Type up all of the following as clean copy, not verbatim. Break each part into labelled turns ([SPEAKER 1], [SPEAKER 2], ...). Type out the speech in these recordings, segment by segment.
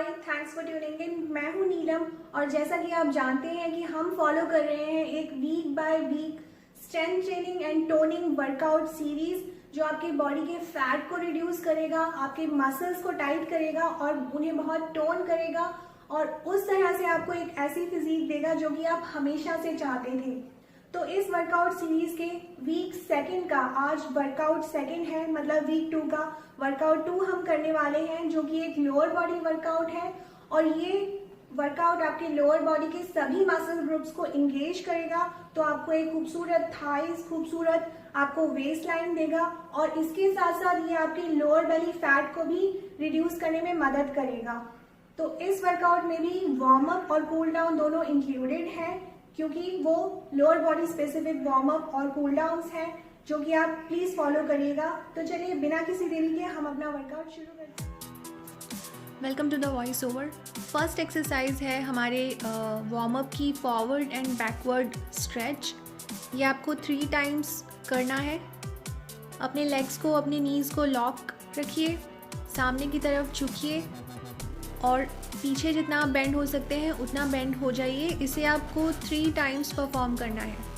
[SPEAKER 1] Hi, thanks for tuning in. मैं हूं नीलम और जैसा कि आप जानते हैं कि हम फॉलो कर रहे हैं एक week by week strength training and toning workout series जो आपकी बॉडी के फैट को रिड्यूस करेगा, आपके मसल्स को टाइट करेगा और उन्हें बहुत टोन करेगा और उस तरह से आपको एक ऐसी फिजिक देगा जो कि आप हमेशा से चाहते थे। तो इस वर्कआउट सीरीज के वीक सेकंड का आज वर्कआउट सेकंड है, मतलब वीक 2 का वर्कआउट 2 हम करने वाले हैं जो कि एक लोअर बॉडी वर्कआउट है। और ये वर्कआउट आपके लोअर बॉडी के सभी मसल ग्रुप्स को इंगेज करेगा, तो आपको एक खूबसूरत थाइस, खूबसूरत आपको वेस्ट लाइन देगा और इसके साथ साथ ये आपके लोअर बेली फैट को भी रिड्यूस करने में मदद करेगा। तो इस वर्कआउट में भी वार्म अप और कूल डाउन दोनों इंक्लूडेड हैं, क्योंकि वो lower body specific warm up और कूल डाउन्स हैं जो कि आप प्लीज फॉलो करिएगा। तो चलिए बिना किसी देरी के हम अपना वर्कआउट शुरू करते हैं।
[SPEAKER 2] Welcome to the voice over. First exercise है हमारे वार्म अप की फॉरवर्ड एंड बैकवर्ड स्ट्रेच। ये आपको 3 टाइम्स करना है। अपने लेग्स को, अपने नीज़ को लॉक रखिए, सामने की तरफ झुकिए और पीछे जितना आप बेंड हो सकते हैं उतना बेंड हो जाइए। इसे आपको 3 टाइम्स परफॉर्म करना है।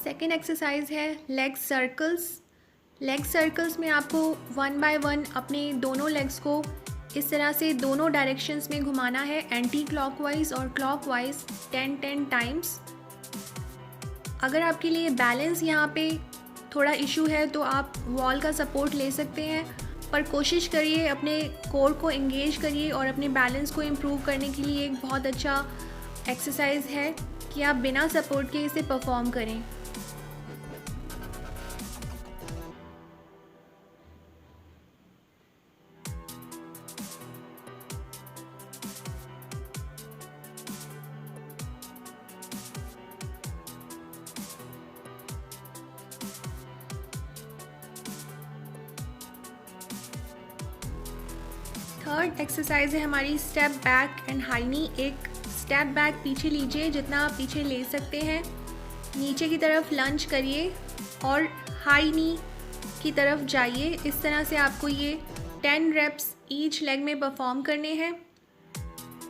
[SPEAKER 2] सेकेंड एक्सरसाइज है लेग सर्कल्स। लेग सर्कल्स में आपको 1 बाय 1 अपने दोनों लेग्स को इस तरह से दोनों डायरेक्शंस में घुमाना है, एंटी क्लॉकवाइज और क्लॉकवाइज 10-10 टाइम्स। अगर आपके लिए बैलेंस यहाँ पे थोड़ा इशू है तो आप वॉल का सपोर्ट ले सकते हैं, पर कोशिश करिए अपने कोर को एंगेज करिए और अपने बैलेंस को इम्प्रूव करने के लिए एक बहुत अच्छा एक्सरसाइज है कि आप बिना सपोर्ट के इसे परफॉर्म करें। थर्ड एक्सरसाइज है हमारी स्टेप बैक एंड हाई नी। एक स्टेप बैक पीछे लीजिए जितना आप पीछे ले सकते हैं, नीचे की तरफ लंच करिए और हाई नी की तरफ जाइए। इस तरह से आपको ये 10 रेप्स ईच लेग में परफॉर्म करने हैं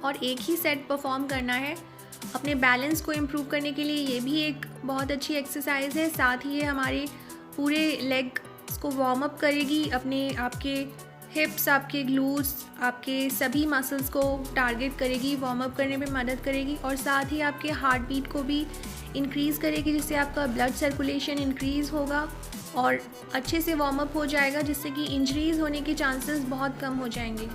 [SPEAKER 2] और एक ही सेट परफॉर्म करना है। अपने बैलेंस को इम्प्रूव करने के लिए ये भी एक बहुत अच्छी एक्सरसाइज है। साथ ही ये हमारे पूरे लेग को वार्म अप करेगी, अपने आपके हिप्स, आपके ग्लूट्स, आपके सभी मसल्स को टारगेट करेगी, वार्म अप करने में मदद करेगी और साथ ही आपके हार्ट बीट को भी इंक्रीज़ करेगी, जिससे आपका ब्लड सर्कुलेशन इंक्रीज़ होगा और अच्छे से वार्म अप हो जाएगा, जिससे कि इंजरीज़ होने के चांसेस बहुत कम हो जाएंगे।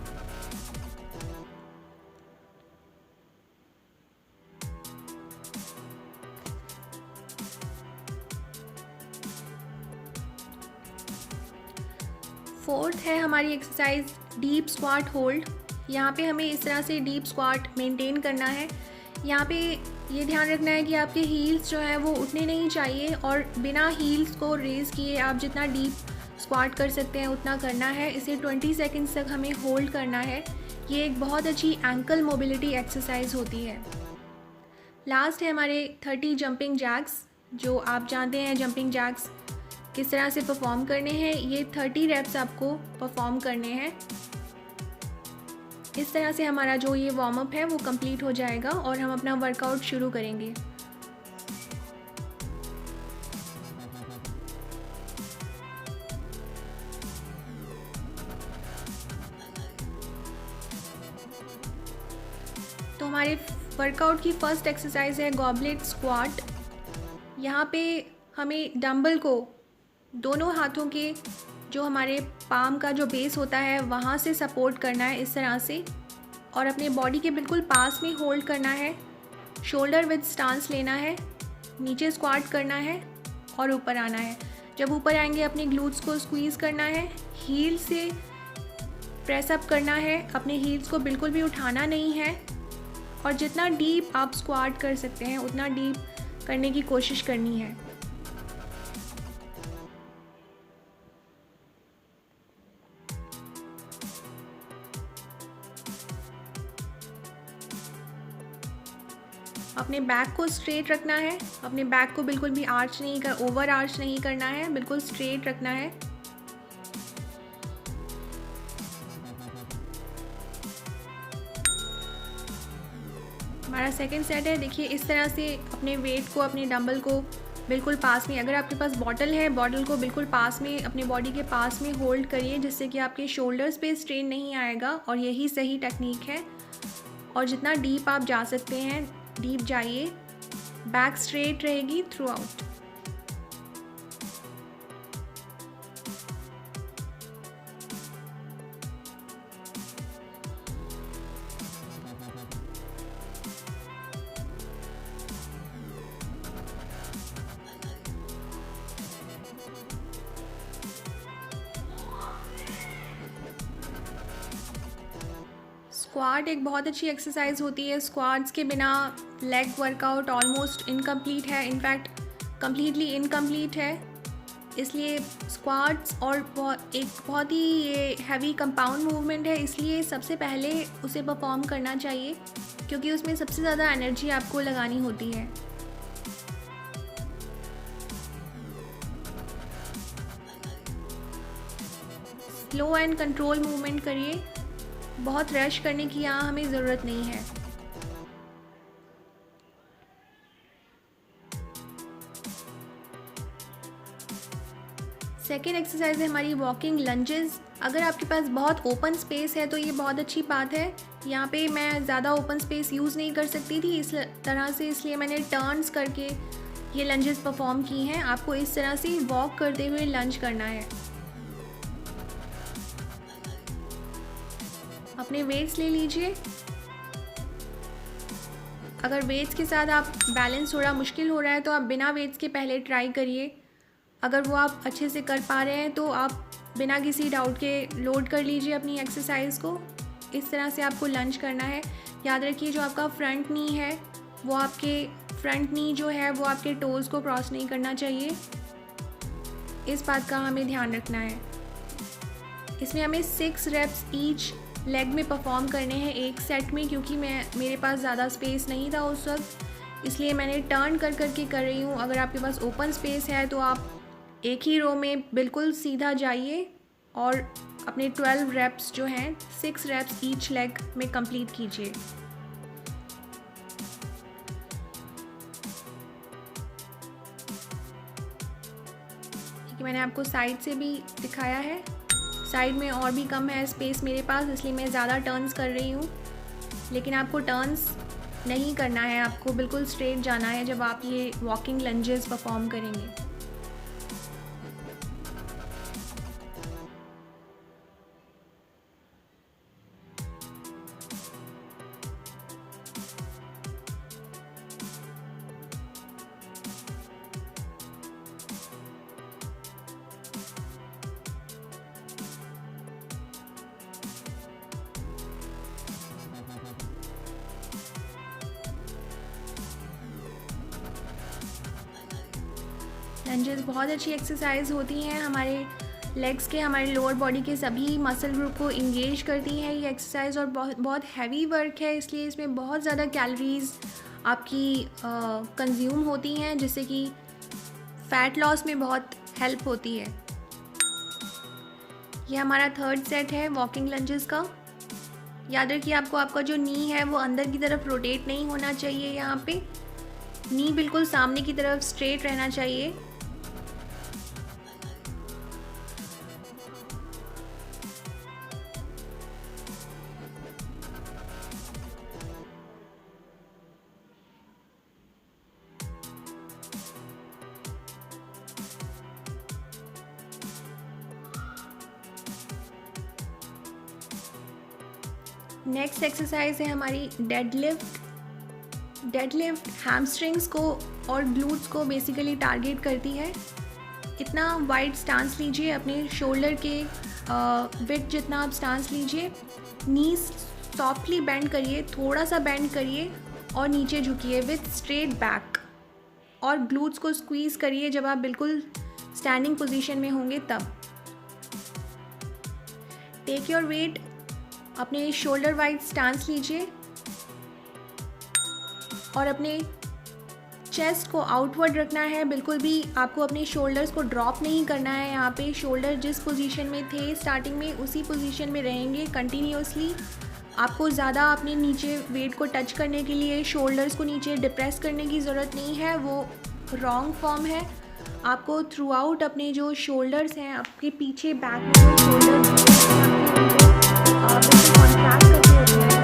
[SPEAKER 2] फोर्थ है हमारी एक्सरसाइज डीप स्क्वाट होल्ड। यहाँ पे हमें इस तरह से डीप स्क्वाट मेंटेन करना है। यहाँ पे ये ध्यान रखना है कि आपके हील्स जो है वो उतने नहीं चाहिए और बिना हील्स को रेज़ किए आप जितना डीप स्क्वाट कर सकते हैं उतना करना है। इसे 20 सेकेंड्स तक हमें होल्ड करना है। ये एक बहुत अच्छी एंकल मोबिलिटी एक्सरसाइज होती है। लास्ट है हमारे 30 जंपिंग जैक्स, जो आप जानते हैं जंपिंग जैक्स किस तरह से परफॉर्म करने हैं। ये 30 रेप्स आपको परफॉर्म करने हैं। इस तरह से हमारा जो ये वार्म अप है वो कंप्लीट हो जाएगा और हम अपना वर्कआउट शुरू करेंगे। तो हमारे वर्कआउट की फर्स्ट एक्सरसाइज है गॉबलेट स्क्वाट। यहाँ पे हमें डंबल को दोनों हाथों के जो हमारे पाम का जो बेस होता है वहाँ से सपोर्ट करना है इस तरह से और अपने बॉडी के बिल्कुल पास में होल्ड करना है। शोल्डर विद स्टांस लेना है, नीचे स्क्वाट करना है और ऊपर आना है। जब ऊपर आएंगे अपने ग्लूट्स को स्क्वीज़ करना है, हील से प्रेस अप करना है, अपने हील्स को बिल्कुल भी उठाना नहीं है और जितना डीप आप स्क्वाट कर सकते हैं उतना डीप करने की कोशिश करनी है। अपने बैक को स्ट्रेट रखना है, अपने बैक को बिल्कुल भी ओवर आर्च नहीं करना है, बिल्कुल स्ट्रेट रखना है। हमारा सेकंड सेट है। देखिए इस तरह से अपने वेट को, अपने डंबल को बिल्कुल पास में, अगर आपके पास बॉटल है, बॉटल को बिल्कुल पास में, अपने बॉडी के पास में होल्ड करिए, जिससे कि आपके शोल्डर्स पे स्ट्रेन नहीं आएगा, और यही सही टेक्निक है। और जितना डीप आप जा सकते हैं डीप जाइए, बैक स्ट्रेट रहेगी थ्रू आउट। स्क्वाट एक बहुत अच्छी एक्सरसाइज होती है। स्क्वाट्स के बिना लेग वर्कआउट ऑलमोस्ट इनकम्प्लीट है, इनफैक्ट कम्प्लीटली इनकम्प्लीट है। इसलिए स्क्वाट्स और एक बहुत ही ये हैवी कंपाउंड मूवमेंट है, इसलिए सबसे पहले उसे परफॉर्म करना चाहिए, क्योंकि उसमें सबसे ज़्यादा एनर्जी आपको लगानी होती है। स्लो एंड कंट्रोल मूवमेंट करिए, बहुत रश करने की यहाँ हमें ज़रूरत नहीं है। सेकेंड एक्सरसाइज है हमारी वॉकिंग लंजेस। अगर आपके पास बहुत ओपन स्पेस है तो ये बहुत अच्छी बात है। यहाँ पे मैं ज़्यादा ओपन स्पेस यूज़ नहीं कर सकती थी इस तरह से, इसलिए मैंने टर्न्स करके ये लंजेस परफॉर्म की हैं। आपको इस तरह से वॉक करते हुए लंज करना है। अपने वेट्स ले लीजिए। अगर वेट्स के साथ आप बैलेंस थोड़ा मुश्किल हो रहा है तो आप बिना वेट्स के पहले ट्राई करिए। अगर वो आप अच्छे से कर पा रहे हैं तो आप बिना किसी डाउट के लोड कर लीजिए अपनी एक्सरसाइज को। इस तरह से आपको लंज करना है। याद रखिए जो आपका फ्रंट नी है वो आपके टोज़ को क्रॉस नहीं करना चाहिए, इस बात का हमें ध्यान रखना है। इसमें हमें 6 रेप्स ईच लेग में परफॉर्म करने हैं एक सेट में, क्योंकि मेरे पास ज़्यादा स्पेस नहीं था उस वक्त, इसलिए मैंने टर्न कर करके कर रही हूँ। अगर आपके पास ओपन स्पेस है तो आप एक ही रो में बिल्कुल सीधा जाइए और अपने 12 रेप्स जो हैं 6 रेप्स ईच लेग में कंप्लीट कीजिए। ठीक है, मैंने आपको साइड से भी दिखाया है। साइड में और भी कम है स्पेस मेरे पास, इसलिए मैं ज़्यादा टर्न्स कर रही हूँ। लेकिन आपको टर्न्स नहीं करना है, आपको बिल्कुल स्ट्रेट जाना है जब आप ये वॉकिंग लंजेस परफॉर्म करेंगे। लंजेस बहुत अच्छी एक्सरसाइज होती हैं, हमारे लेग्स के, हमारे लोअर बॉडी के सभी मसल ग्रुप को इंगेज करती हैं ये एक्सरसाइज। और बहुत हैवी वर्क है, इसलिए इसमें बहुत ज़्यादा कैलोरीज आपकी कंज्यूम होती हैं, जिससे कि फ़ैट लॉस में बहुत हेल्प होती है। ये हमारा थर्ड सेट है वॉकिंग लंजेस का। याद रखिए आपका जो नी है वो अंदर की तरफ रोटेट नहीं होना चाहिए। यहाँ पे नी बिल्कुल सामने की तरफ स्ट्रेट रहना चाहिए। नेक्स्ट एक्सरसाइज है हमारी डेडलिफ्ट। डेडलिफ्ट हैमस्ट्रिंग्स को और ग्लूट्स को बेसिकली टारगेट करती है। इतना वाइड स्टांस लीजिए, अपने शोल्डर के विड्थ जितना आप स्टांस लीजिए। नीज सॉफ्टली बेंड करिए, थोड़ा सा बेंड करिए और नीचे झुकिए विथ स्ट्रेट बैक। और ग्लूट्स को स्क्वीज़ करिए जब आप बिल्कुल स्टैंडिंग पोजीशन में होंगे तब। टेक योर वेट, अपने शोल्डर वाइड स्टांस लीजिए। और अपने चेस्ट को आउटवर्ड रखना है। बिल्कुल भी आपको अपने शोल्डर्स को ड्रॉप नहीं करना है। यहाँ पे शोल्डर जिस पोजीशन में थे स्टार्टिंग में उसी पोजीशन में रहेंगे कंटिन्यूसली। आपको ज़्यादा अपने नीचे वेट को टच करने के लिए शोल्डर्स को नीचे डिप्रेस करने की ज़रूरत नहीं है, वो रॉन्ग फॉर्म है। आपको थ्रू आउट अपने जो शोल्डर्स हैं, आपके पीछे बैक में जो शोल्डर्स कॉन्ट्रैक्ट करके रखना है।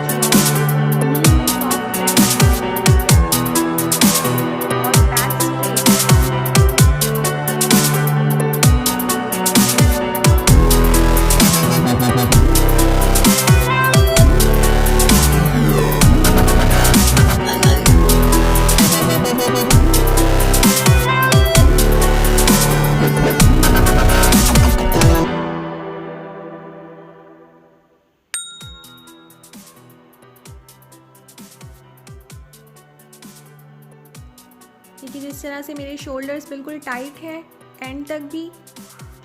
[SPEAKER 2] देखिए जिस तरह से मेरे शोल्डर्स बिल्कुल टाइट हैं, एंड तक भी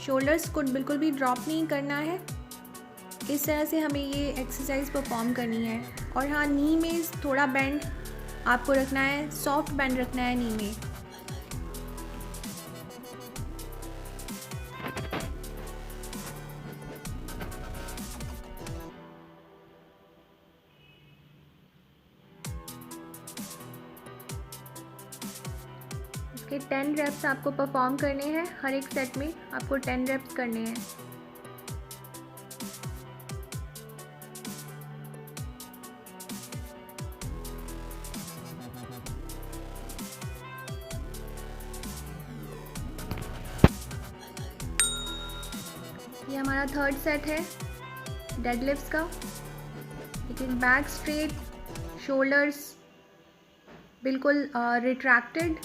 [SPEAKER 2] शोल्डर्स को बिल्कुल भी ड्रॉप नहीं करना है। इस तरह से हमें ये एक्सरसाइज परफॉर्म करनी है। और हाँ, नी में थोड़ा बेंड आपको रखना है, सॉफ्ट बेंड रखना है नी में। इसके 10 रेप्स आपको परफॉर्म करने हैं। हर एक सेट में आपको 10 रेप्स करने हैं। ये हमारा थर्ड सेट है डेडलिफ्ट्स का। लेकिन बैक स्ट्रेट, शोल्डर्स बिल्कुल रिट्रैक्टेड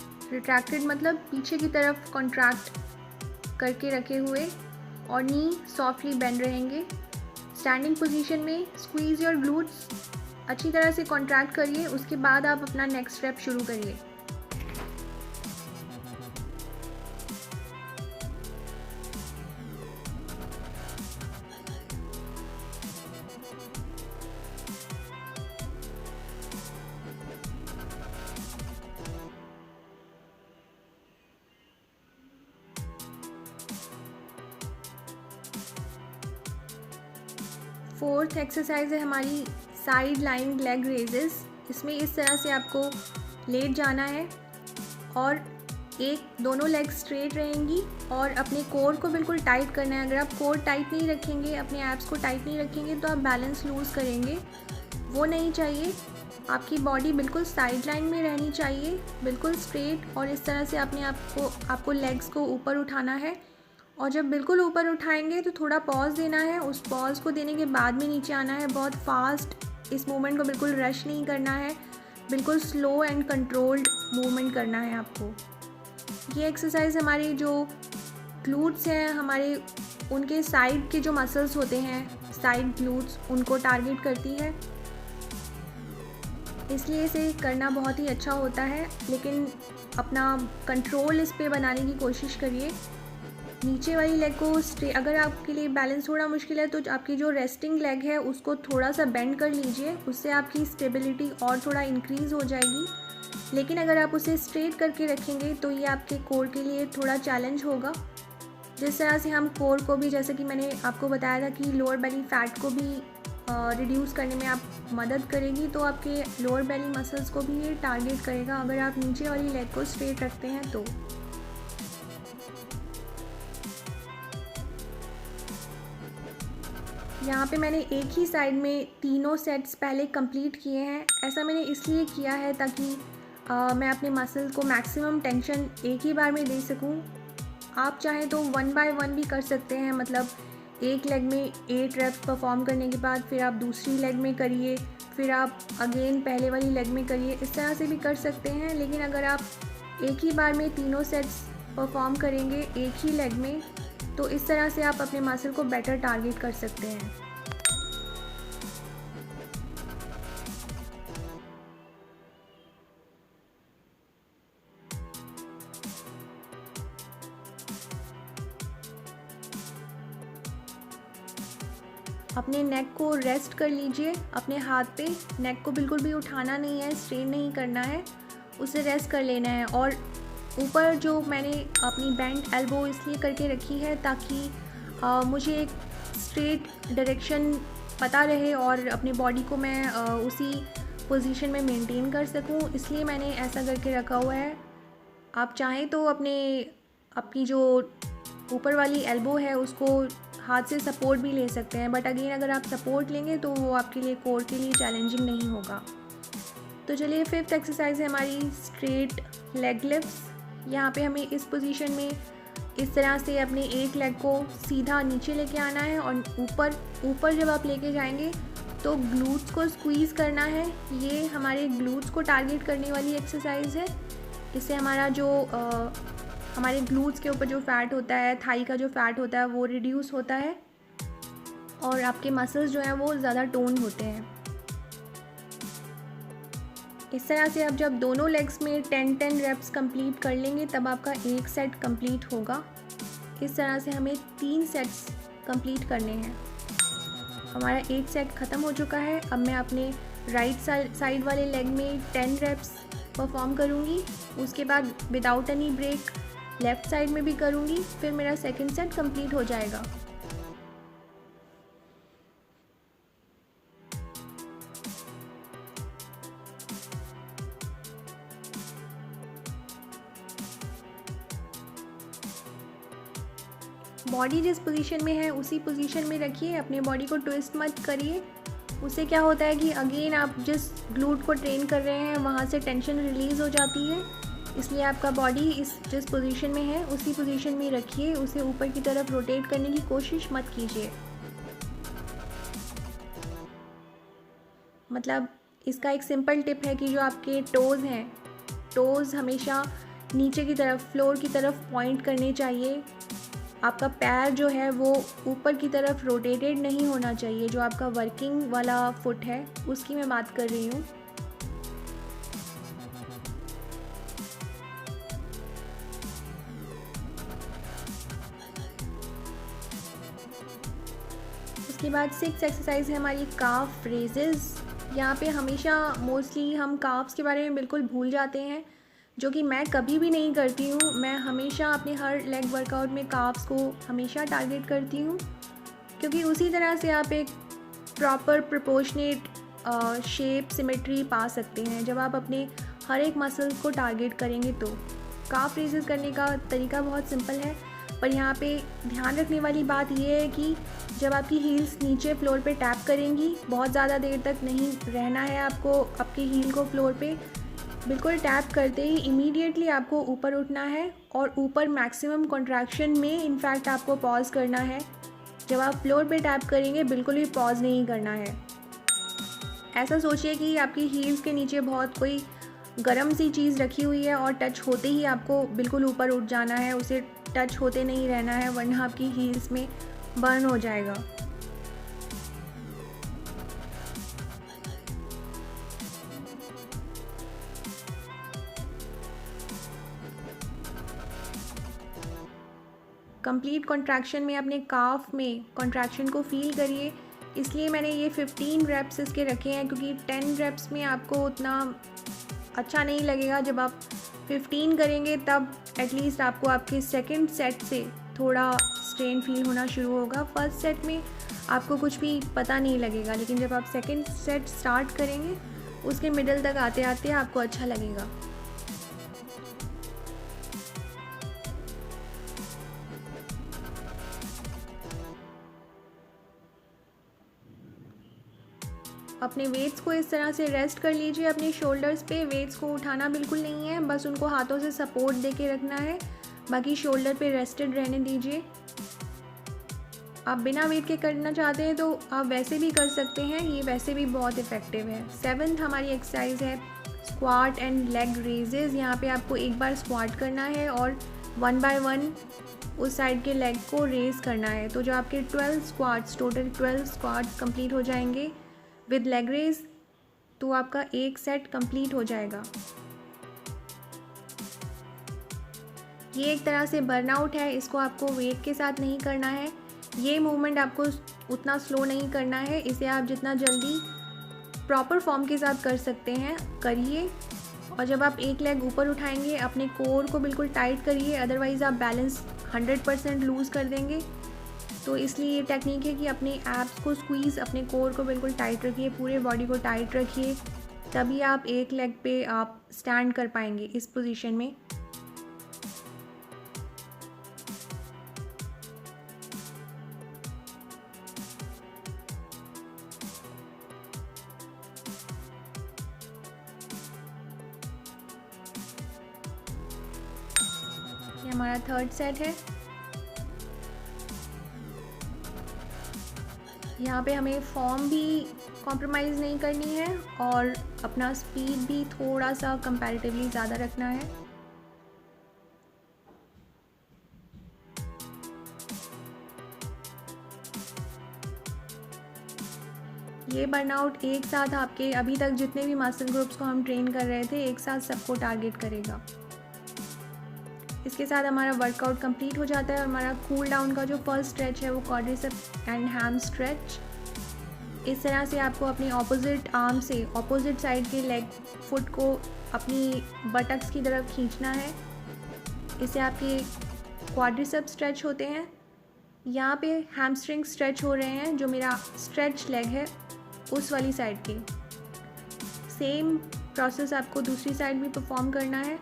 [SPEAKER 2] मतलब पीछे की तरफ कॉन्ट्रैक्ट करके रखे हुए, और नी सॉफ्टली बेंड रहेंगे। स्टैंडिंग पोजीशन में स्क्वीज़ योर ग्लूट्स, अच्छी तरह से कॉन्ट्रैक्ट करिए। उसके बाद आप अपना नेक्स्ट स्टेप शुरू करिए। फोर्थ एक्सरसाइज है हमारी साइड लाइंग लेग रेजेस। इसमें इस तरह से आपको लेट जाना है और दोनों लेग स्ट्रेट रहेंगी और अपने कोर को बिल्कुल टाइट करना है। अगर आप कोर टाइट नहीं रखेंगे, अपने एब्स को टाइट नहीं रखेंगे, तो आप बैलेंस लूज़ करेंगे, वो नहीं चाहिए। आपकी बॉडी बिल्कुल साइड लाइन में रहनी चाहिए, बिल्कुल स्ट्रेट। और इस तरह से आपको लेग्स को ऊपर उठाना है। और जब बिल्कुल ऊपर उठाएंगे तो थोड़ा पॉज देना है। उस पॉज को देने के बाद में नीचे आना है। बहुत फास्ट इस मूवमेंट को बिल्कुल रश नहीं करना है, बिल्कुल स्लो एंड कंट्रोल्ड मूवमेंट करना है आपको। ये एक्सरसाइज हमारे जो ग्लूट्स हैं, हमारे उनके साइड के जो मसल्स होते हैं, साइड ग्लूट्स, उनको टारगेट करती है। इसलिए इसे करना बहुत ही अच्छा होता है, लेकिन अपना कंट्रोल इस पे बनाने की कोशिश करिए। नीचे वाली लेग को अगर आपके लिए बैलेंस थोड़ा मुश्किल है तो आपकी जो रेस्टिंग लेग है उसको थोड़ा सा बेंड कर लीजिए, उससे आपकी स्टेबिलिटी और थोड़ा इंक्रीज़ हो जाएगी। लेकिन अगर आप उसे स्ट्रेट करके रखेंगे तो ये आपके कोर के लिए थोड़ा चैलेंज होगा। जिस तरह से हम कोर को भी, जैसे कि मैंने आपको बताया था कि लोअर बेली फैट को भी रिड्यूस करने में आप मदद करेगी, तो आपके लोअर बेली मसल्स को भी ये टारगेट करेगा अगर आप नीचे वाली लेग को स्ट्रेट रखते हैं तो। यहाँ पे मैंने एक ही साइड में तीनों सेट्स पहले कंप्लीट किए हैं। ऐसा मैंने इसलिए किया है ताकि मैं अपने मसल्स को मैक्सिमम टेंशन एक ही बार में दे सकूँ। आप चाहें तो 1 बाय 1 भी कर सकते हैं, मतलब एक लेग में 8 रेप्स परफॉर्म करने के बाद फिर आप दूसरी लेग में करिए, फिर आप अगेन पहले वाली लेग में करिए, इस तरह से भी कर सकते हैं। लेकिन अगर आप एक ही बार में तीनों सेट्स परफॉर्म करेंगे एक ही लेग में, तो इस तरह से आप अपने मसल को बेटर टारगेट कर सकते हैं। अपने नेक को रेस्ट कर लीजिए अपने हाथ पे। नेक को बिल्कुल भी उठाना नहीं है, स्ट्रेन नहीं करना है, उसे रेस्ट कर लेना है। और ऊपर जो मैंने अपनी बेंट एल्बो इसलिए करके रखी है ताकि मुझे एक स्ट्रेट डायरेक्शन पता रहे और अपनी बॉडी को मैं उसी पोजीशन में मेंटेन कर सकूं, इसलिए मैंने ऐसा करके रखा हुआ है। आप चाहें तो अपनी जो ऊपर वाली एल्बो है उसको हाथ से सपोर्ट भी ले सकते हैं, बट अगेन अगर आप सपोर्ट लेंगे तो वो आपके लिए कोर के लिए चैलेंजिंग नहीं होगा। तो चलिए 5th एक्सरसाइज है हमारी स्ट्रेट लेग लिफ्ट्स। यहाँ पे हमें इस पोजीशन में इस तरह से अपने एक लेग को सीधा नीचे लेके आना है और ऊपर जब आप लेके जाएंगे तो ग्लूट्स को स्क्वीज़ करना है। ये हमारे ग्लूट्स को टारगेट करने वाली एक्सरसाइज है। इससे हमारा जो हमारे ग्लूट्स के ऊपर जो फैट होता है, थाई का जो फैट होता है वो रिड्यूस होता है और आपके मसल्स जो हैं वो ज़्यादा टोन होते हैं। इस तरह से आप जब दोनों लेग्स में 10-10 रेप्स कंप्लीट कर लेंगे तब आपका एक सेट कंप्लीट होगा। इस तरह से हमें 3 सेट्स कंप्लीट करने हैं। हमारा एक सेट ख़त्म हो चुका है। अब मैं अपने राइट साइड वाले लेग में 10 रेप्स परफॉर्म करूँगी। उसके बाद without any break left side में भी करूँगी, फिर मेरा सेकंड सेट कंप्लीट हो जाएगा। बॉडी जिस पोजीशन में है उसी पोजीशन में रखिए, अपने बॉडी को ट्विस्ट मत करिए। उससे क्या होता है कि अगेन आप जिस ग्लूट को ट्रेन कर रहे हैं वहाँ से टेंशन रिलीज़ हो जाती है, इसलिए आपका बॉडी जिस पोजीशन में है उसी पोजीशन में रखिए। उसे ऊपर की तरफ रोटेट करने की कोशिश मत कीजिए। मतलब इसका एक सिंपल टिप है कि जो आपके टोज़ हैं, टोज़ हमेशा नीचे की तरफ, फ्लोर की तरफ पॉइंट करने चाहिए। आपका पैर जो है वो ऊपर की तरफ रोटेटेड नहीं होना चाहिए। जो आपका वर्किंग वाला फुट है उसकी मैं बात कर रही हूँ। उसके बाद 6th एक्सरसाइज है हमारी काफ रेजेस। यहाँ पे हमेशा मोस्टली हम काफ्स के बारे में बिल्कुल भूल जाते हैं, जो कि मैं कभी भी नहीं करती हूँ। मैं हमेशा अपने हर लेग वर्कआउट में काफ्स को हमेशा टारगेट करती हूँ, क्योंकि उसी तरह से आप एक प्रॉपर प्रोपोर्शनेट शेप सिमेट्री पा सकते हैं जब आप अपने हर एक मसल को टारगेट करेंगे। तो काफ रेजेस करने का तरीका बहुत सिंपल है, पर यहाँ पे ध्यान रखने वाली बात यह है कि जब आपकी हील्स नीचे फ्लोर पे टैप करेंगी, बहुत ज़्यादा देर तक नहीं रहना है आपको आपकी हील को फ्लोर पे। बिल्कुल टैप करते ही इमीडिएटली आपको ऊपर उठना है और ऊपर मैक्सिमम कॉन्ट्रैक्शन में इनफैक्ट आपको पॉज करना है। जब आप फ्लोर पे टैप करेंगे बिल्कुल भी पॉज नहीं करना है। ऐसा सोचिए कि आपकी हील्स के नीचे बहुत कोई गर्म सी चीज़ रखी हुई है और टच होते ही आपको बिल्कुल ऊपर उठ जाना है। उसे टच होते नहीं रहना है, वरना आपकी हील्स में बर्न हो जाएगा। कंप्लीट कॉन्ट्रैक्शन में अपने काफ में कॉन्ट्रैक्शन को फील करिए। इसलिए मैंने ये 15 रेप्स इसके रखे हैं, क्योंकि 10 रेप्स में आपको उतना अच्छा नहीं लगेगा। जब आप 15 करेंगे तब एटलीस्ट आपको आपके सेकंड सेट से थोड़ा स्ट्रेन फील होना शुरू होगा। फर्स्ट सेट में आपको कुछ भी पता नहीं लगेगा, लेकिन जब आप सेकंड सेट स्टार्ट करेंगे उसके मिडल तक आते आते आपको अच्छा लगेगा। अपने वेट्स को इस तरह से रेस्ट कर लीजिए अपने शोल्डर्स पे। वेट्स को उठाना बिल्कुल नहीं है, बस उनको हाथों से सपोर्ट देके रखना है, बाकी शोल्डर पे रेस्टेड रहने दीजिए। आप बिना वेट के करना चाहते हैं तो आप वैसे भी कर सकते हैं, ये वैसे भी बहुत इफ़ेक्टिव है। 7th हमारी एक्सरसाइज है स्क्वाट एंड लेग रेजेस। यहाँ पे आपको एक बार स्क्वाट करना है और 1 बाय 1 उस साइड के लेग को रेज करना है। तो जो आपके 12 स्क्वाट्स, टोटल 12 स्क्वाट्स कंप्लीट हो जाएंगे विद लेग रेज, तो आपका एक सेट कंप्लीट हो जाएगा। ये एक तरह से बर्नआउट है, इसको आपको वेट के साथ नहीं करना है। ये मूवमेंट आपको उतना स्लो नहीं करना है, इसे आप जितना जल्दी प्रॉपर फॉर्म के साथ कर सकते हैं करिए। और जब आप एक लेग ऊपर उठाएंगे अपने कोर को बिल्कुल टाइट करिए, अदरवाइज़ आप बैलेंस 100% लूज़ कर देंगे। तो इसलिए ये टेक्निक है कि अपने एब्स को स्क्वीज़, अपने कोर को बिल्कुल टाइट रखिए, पूरे बॉडी को टाइट रखिए, तभी आप एक लेग पे आप स्टैंड कर पाएंगे इस पोजीशन में। ये हमारा थर्ड सेट है। यहाँ पे हमें फॉर्म भी कॉम्प्रोमाइज़ नहीं करनी है और अपना स्पीड भी थोड़ा सा कंपैरेटिवली ज़्यादा रखना है। ये बर्नआउट एक साथ आपके अभी तक जितने भी मसल ग्रुप्स को हम ट्रेन कर रहे थे, एक साथ सबको टारगेट करेगा। इसके साथ हमारा वर्कआउट कंप्लीट हो जाता है और हमारा कूल डाउन का जो फर्स्ट स्ट्रेच है वो क्वाड्रिसेप्स एंड हैम स्ट्रेच। इस तरह से आपको अपनी ऑपोजिट आर्म से ऑपोजिट साइड के लेग फुट को अपनी बटक्स की तरफ खींचना है। इससे आपके क्वाड्रिसेप्स स्ट्रेच होते हैं। यहाँ पे हैमस्ट्रिंग स्ट्रेच हो रहे हैं, जो मेरा स्ट्रेच लेग है उस वाली साइड के। सेम प्रोसेस आपको दूसरी साइड भी परफॉर्म करना है।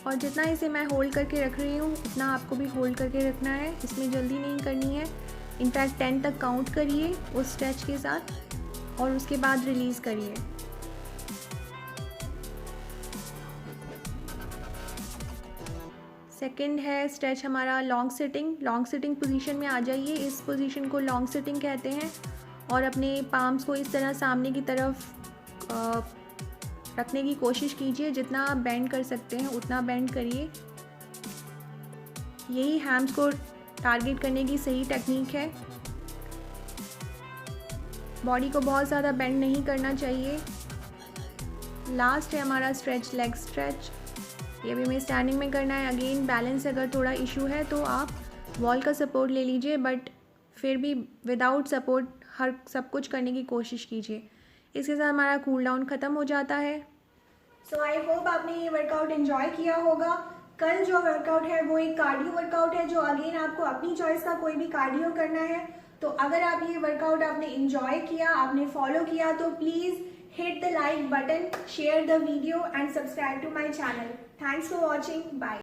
[SPEAKER 2] और जितना इसे मैं होल्ड करके रख रही हूँ उतना आपको भी होल्ड करके रखना है, इसमें जल्दी नहीं करनी है। इनफैक्ट 10 तक काउंट करिए उस स्ट्रेच के साथ और उसके बाद रिलीज़ करिए। सेकंड है स्ट्रेच हमारा long sitting. Long sitting position में आ जाइए। इस पोजीशन को लॉन्ग सिटिंग कहते हैं। और अपने पाम्स को इस तरह सामने की तरफ रखने की कोशिश कीजिए। जितना आप बेंड कर सकते हैं उतना बेंड करिए। यही हैम्स को टारगेट करने की सही टेक्निक है। बॉडी को बहुत ज़्यादा बेंड नहीं करना चाहिए। लास्ट है हमारा स्ट्रेच लेग स्ट्रेच। ये भी हमें स्टैंडिंग में करना है। अगेन बैलेंस अगर थोड़ा इशू है तो आप वॉल का सपोर्ट ले लीजिए, बट फिर भी विदाउट सपोर्ट हर सब कुछ करने की कोशिश कीजिए। इसके साथ हमारा कूल डाउन ख़त्म हो जाता है।
[SPEAKER 1] सो आई होप आपने ये वर्कआउट एंजॉय किया होगा। कल जो वर्कआउट है वो एक कार्डियो वर्कआउट है, जो अगेन आपको अपनी चॉइस का कोई भी कार्डियो करना है। तो अगर आप ये वर्कआउट आपने एंजॉय किया, आपने फॉलो किया, तो please hit the like button, share the video and subscribe to my channel. Thanks for watching. Bye.